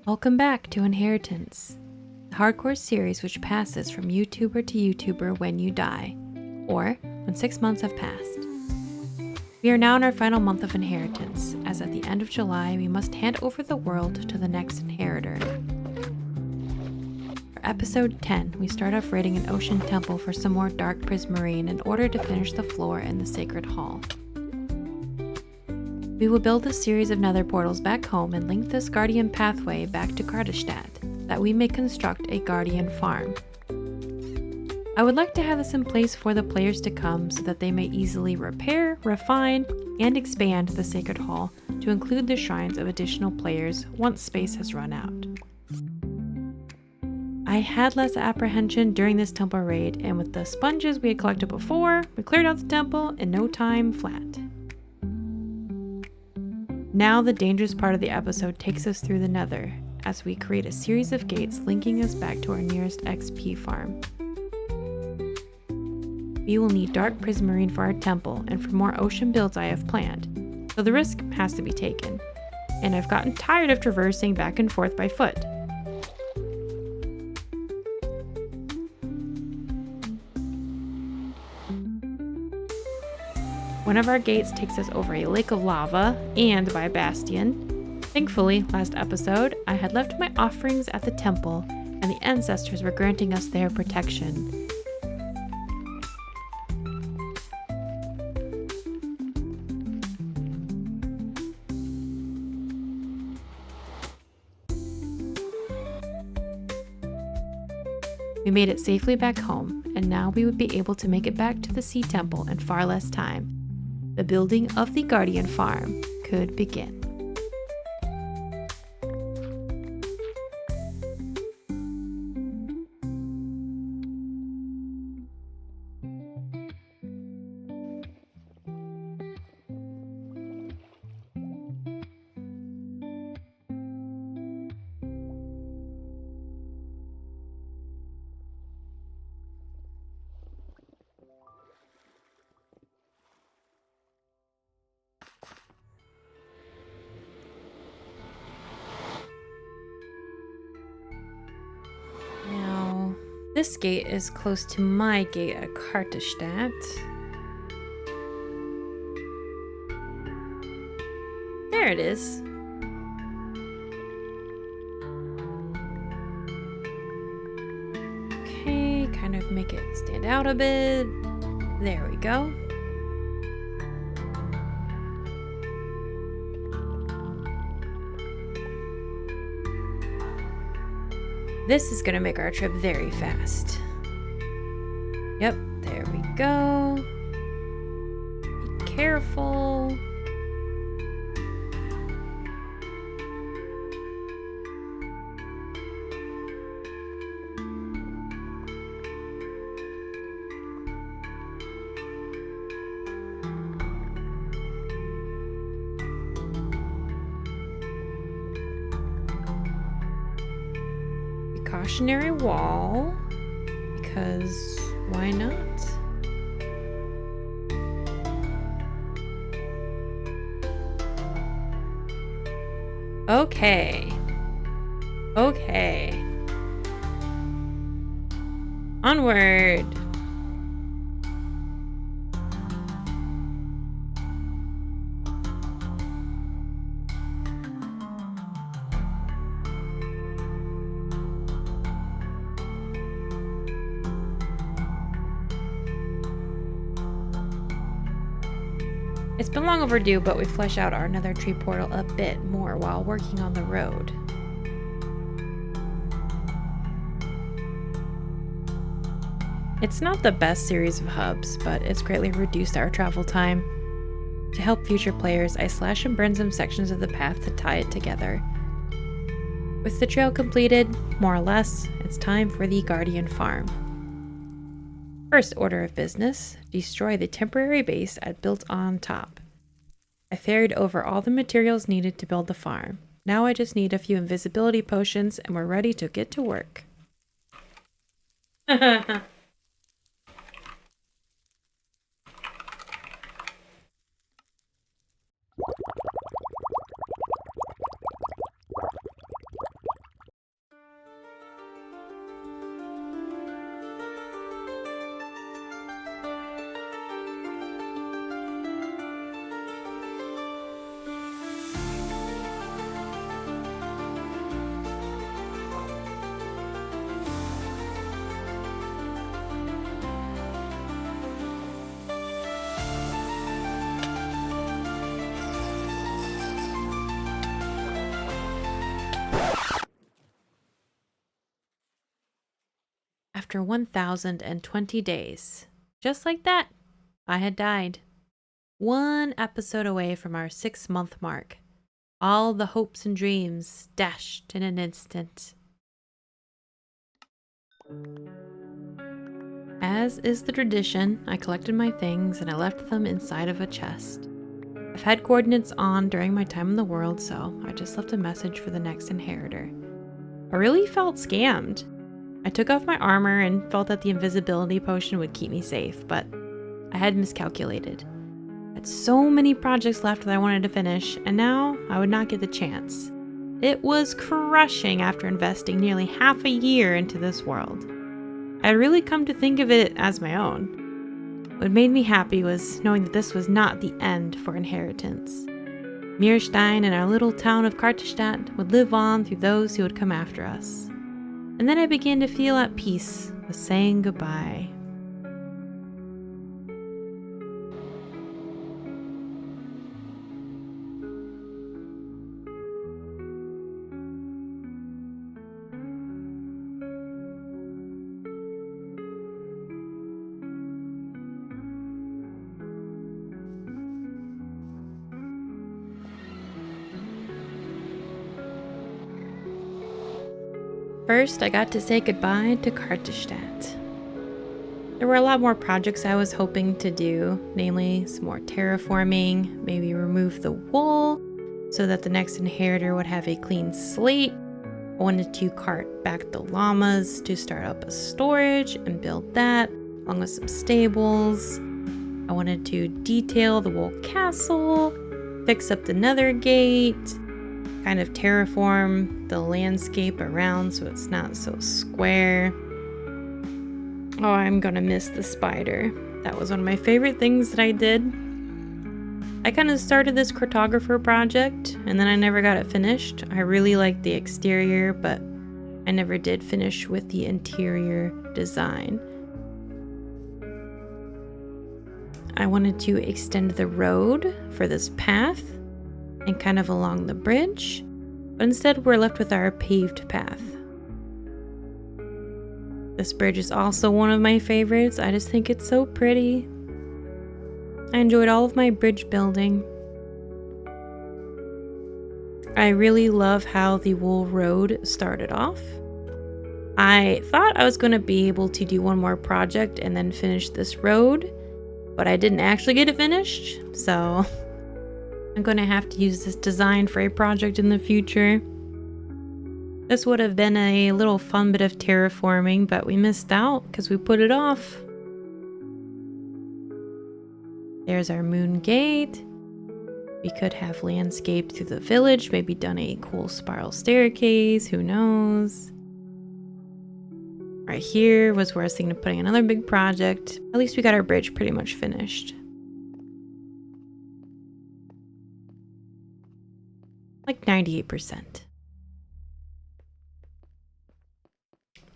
Welcome back to Inheritance, the hardcore series which passes from YouTuber to YouTuber when you die, or when 6 months have passed. We are now in our final month of Inheritance, as at the end of July we must hand over the world to the next inheritor. For episode 10, we start off raiding an ocean temple for some more dark prismarine in order to finish the floor in the sacred hall. We will build a series of nether portals back home and link this guardian pathway back to Kartestadt, that we may construct a guardian farm. I would like to have this in place for the players to come so that they may easily repair, refine, and expand the sacred hall to include the shrines of additional players once space has run out. I had less apprehension during this temple raid, and with the sponges we had collected before, we cleared out the temple in no time flat. Now the dangerous part of the episode takes us through the nether, as we create a series of gates linking us back to our nearest XP farm. We will need dark prismarine for our temple and for more ocean builds I have planned, so the risk has to be taken, and I've gotten tired of traversing back and forth by foot. One of our gates takes us over a lake of lava and by a bastion. Thankfully, last episode, I had left my offerings at the temple and the ancestors were granting us their protection. We made it safely back home, and now we would be able to make it back to the Sea Temple in far less time. The building of the Guardian Farm could begin. This gate is close to my gate at Kartestadt. There it is. Okay, kind of make it stand out a bit. There we go. This is gonna make our trip very fast. Yep, there we go. Be careful. Cautionary wall, because why not? Okay. Onward. It's been long overdue, but we flesh out our nether tree portal a bit more while working on the road. It's not the best series of hubs, but it's greatly reduced our travel time. To help future players, I slash and burn some sections of the path to tie it together. With the trail completed, more or less, it's time for the Guardian Farm. First order of business, destroy the temporary base I'd built on top. I ferried over all the materials needed to build the farm. Now I just need a few invisibility potions and we're ready to get to work. after 1,020 days. Just like that, I had died. One episode away from our 6-month mark. All the hopes and dreams dashed in an instant. As is the tradition, I collected my things and I left them inside of a chest. I've had coordinates on during my time in the world, so I just left a message for the next inheritor. I really felt scammed. I took off my armor and felt that the invisibility potion would keep me safe, but I had miscalculated. I had so many projects left that I wanted to finish, and now I would not get the chance. It was crushing after investing nearly half a year into this world. I had really come to think of it as my own. What made me happy was knowing that this was not the end for inheritance. Mirstein and our little town of Kartestadt would live on through those who would come after us. And then I began to feel at peace with saying goodbye. First, I got to say goodbye to Kartestadt. There were a lot more projects I was hoping to do, namely some more terraforming, maybe remove the wool so that the next inheritor would have a clean slate. I wanted to cart back the llamas to start up a storage and build that, along with some stables. I wanted to detail the wool castle, fix up the nether gate, kind of terraform the landscape around so it's not so square. Oh, I'm gonna miss the spider. That was one of my favorite things that I did. I kind of started this cartographer project and then I never got it finished. I really liked the exterior, but I never did finish with the interior design. I wanted to extend the road for this path and kind of along the bridge, but instead we're left with our paved path. This bridge is also one of my favorites. I just think it's so pretty. I enjoyed all of my bridge building. I really love how the wool road started off. I thought I was going to be able to do one more project and then finish this road, but I didn't actually get it finished, so I'm going to have to use this design for a project in the future. This would have been a little fun bit of terraforming, but we missed out because we put it off. There's our moon gate. We could have landscaped through the village, maybe done a cool spiral staircase, who knows. Right here was where I was thinking of putting another big project. At least we got our bridge pretty much finished. Like 98%.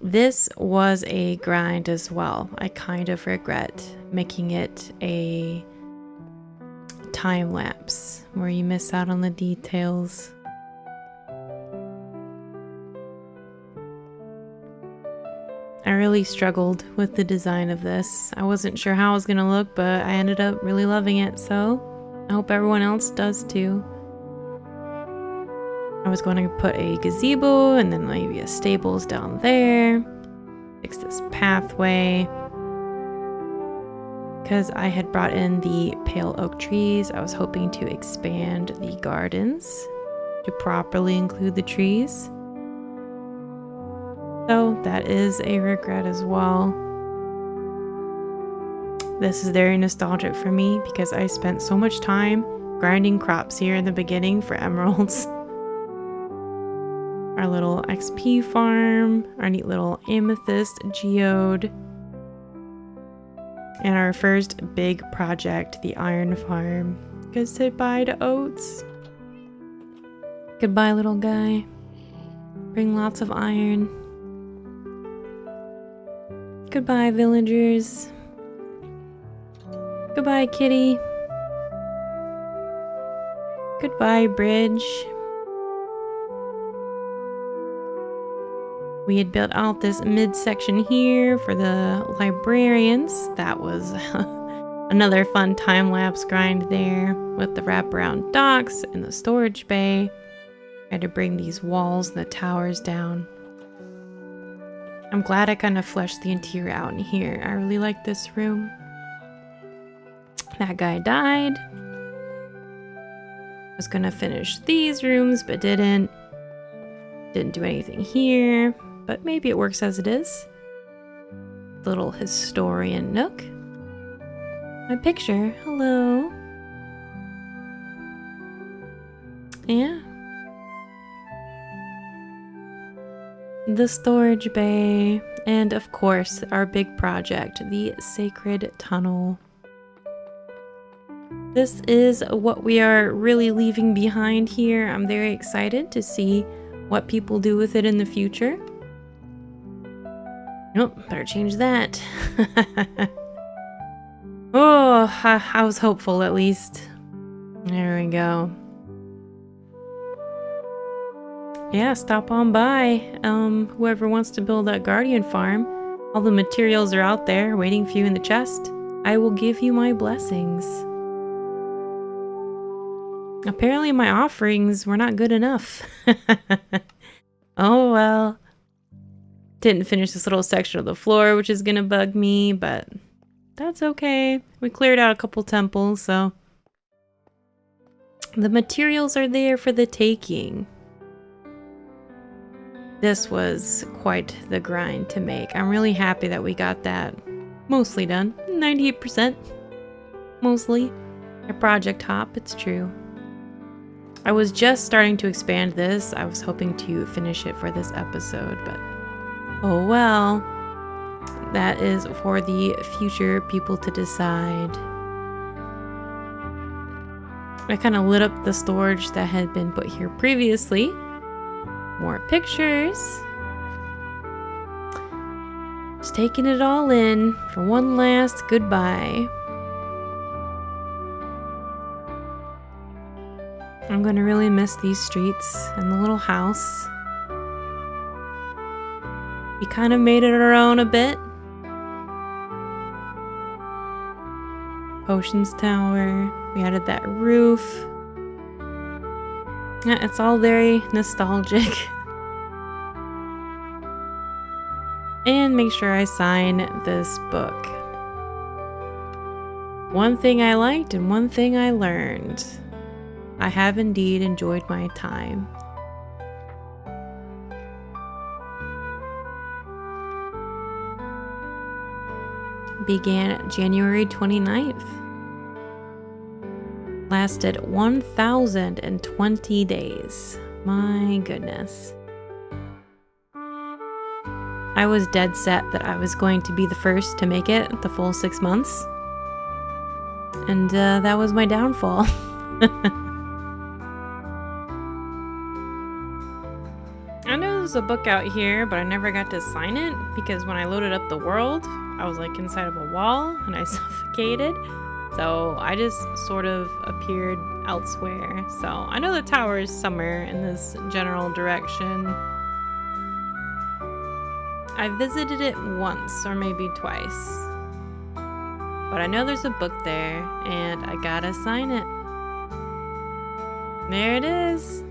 This was a grind as well. I kind of regret making it a time lapse where you miss out on the details. I really struggled with the design of this. I wasn't sure how it was gonna look, but I ended up really loving it, so I hope everyone else does too. I was going to put a gazebo and then maybe a stables down there. Fix this pathway. Because I had brought in the pale oak trees, I was hoping to expand the gardens to properly include the trees. So that is a regret as well. This is very nostalgic for me because I spent so much time grinding crops here in the beginning for emeralds. Our little XP farm, our neat little amethyst geode, and our first big project, the iron farm. Goodbye to oats. Goodbye, little guy. Bring lots of iron. Goodbye, villagers. Goodbye, kitty. Goodbye, bridge. We had built out this midsection here for the librarians. That was another fun time-lapse grind there with the wraparound docks and the storage bay. I had to bring these walls and the towers down. I'm glad I kind of fleshed the interior out in here. I really like this room. That guy died. Was gonna finish these rooms, but didn't. Didn't do anything here, but maybe it works as it is. Little historian nook. My picture, hello. Yeah. The storage bay, and of course, our big project, the sacred tunnel. This is what we are really leaving behind here. I'm very excited to see what people do with it in the future. Nope, better change that. Oh, I was hopeful at least. There we go. Yeah, stop on by. Whoever wants to build that guardian farm, all the materials are out there waiting for you in the chest. I will give you my blessings. Apparently my offerings were not good enough. Oh well. Didn't finish this little section of the floor, which is gonna bug me, but that's okay. We cleared out a couple temples, so the materials are there for the taking. This was quite the grind to make. I'm really happy that we got that mostly done. 98%. Mostly. A project hop, it's true. I was just starting to expand this. I was hoping to finish it for this episode, but oh well. That is for the future people to decide. I kind of lit up the storage that had been put here previously. More pictures. Just taking it all in for one last goodbye. I'm gonna really miss these streets and the little house. We kind of made it our own a bit. Potions Tower. We added that roof. Yeah, it's all very nostalgic. And make sure I sign this book. One thing I liked and one thing I learned. I have indeed enjoyed my time. Began January 29th. Lasted 1,020 days. My goodness. I was dead set that I was going to be the first to make it the full 6 months. And that was my downfall. I know there's a book out here, but I never got to sign it because when I loaded up the world, I was like inside of a wall and I suffocated. So I just sort of appeared elsewhere. So I know the tower is somewhere in this general direction. I visited it once or maybe twice. But I know there's a book there and I gotta sign it. There it is.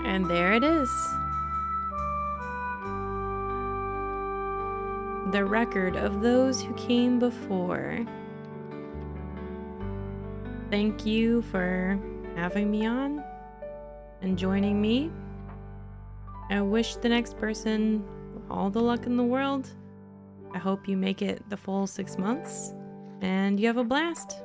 And there it is. The record of those who came before. Thank you for having me on and joining me. I wish the next person all the luck in the world. I hope you make it the full 6 months and you have a blast.